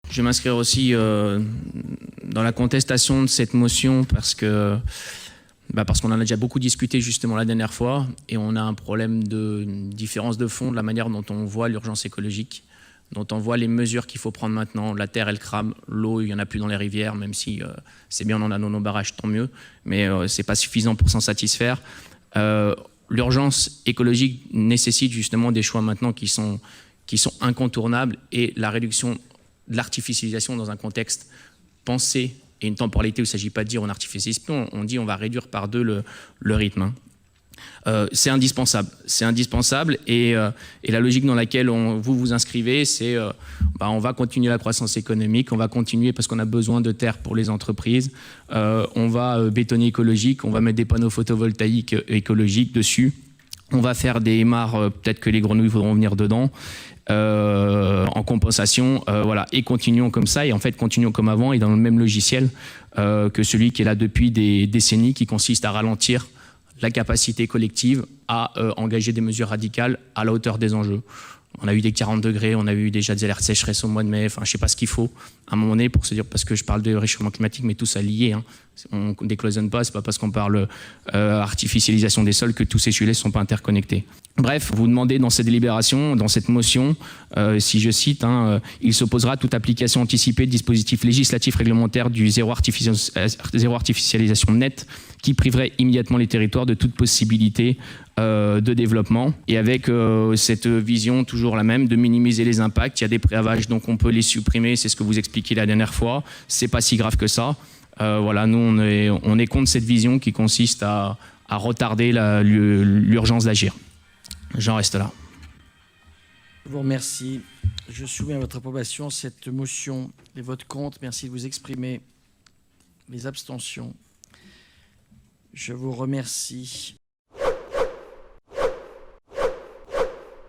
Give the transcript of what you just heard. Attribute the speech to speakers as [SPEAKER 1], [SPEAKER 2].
[SPEAKER 1] Je vais m'inscrire aussi dans la contestation de cette motion parce qu'on en a déjà beaucoup discuté justement la dernière fois et on a un problème de différence de fond de la manière dont on voit l'urgence écologique, dont on voit les mesures qu'il faut prendre maintenant. La terre, elle crame, l'eau, il n'y en a plus dans les rivières, même si c'est bien, on en a dans nos barrages, tant mieux, mais ce n'est pas suffisant pour s'en satisfaire. L'urgence écologique nécessite justement des choix maintenant qui sont incontournables et la réduction de l'artificialisation dans un contexte pensé et une temporalité où il ne s'agit pas de dire on artificialise plus, on dit on va réduire par 2 le rythme. C'est indispensable et la logique dans laquelle vous vous inscrivez, c'est on va continuer la croissance économique, on va continuer parce qu'on a besoin de terre pour les entreprises, on va bétonner écologique, on va mettre des panneaux photovoltaïques écologiques dessus, on va faire des mares, peut-être que les grenouilles voudront venir dedans, en compensation, voilà, et continuons comme ça, et en fait continuons comme avant et dans le même logiciel que celui qui est là depuis des décennies, qui consiste à ralentir la capacité collective à engager des mesures radicales à la hauteur des enjeux. On a eu des 40 degrés, on a eu déjà des alertes sécheresse au mois de mai, enfin je ne sais pas ce qu'il faut à un moment donné pour se dire, parce que je parle de réchauffement climatique, mais tout ça lié, hein. On ne décloisonne pas, ce n'est pas parce qu'on parle artificialisation des sols que tous ces sujets ne sont pas interconnectés. Bref, vous demandez dans cette délibération, dans cette motion, si je cite, il s'opposera à toute application anticipée de dispositifs législatifs réglementaires du zéro artificialisation nette qui priverait immédiatement les territoires de toute possibilité de développement. Et avec cette vision toujours la même de minimiser les impacts, il y a des préavages, donc on peut les supprimer, c'est ce que vous expliquiez la dernière fois, c'est pas si grave que ça. Voilà, nous on est contre cette vision qui consiste à retarder l'urgence d'agir. J'en reste là.
[SPEAKER 2] Je vous remercie. Je soumets à votre approbation cette motion. Les votes contre, merci de vous exprimer. Les abstentions. Je vous remercie.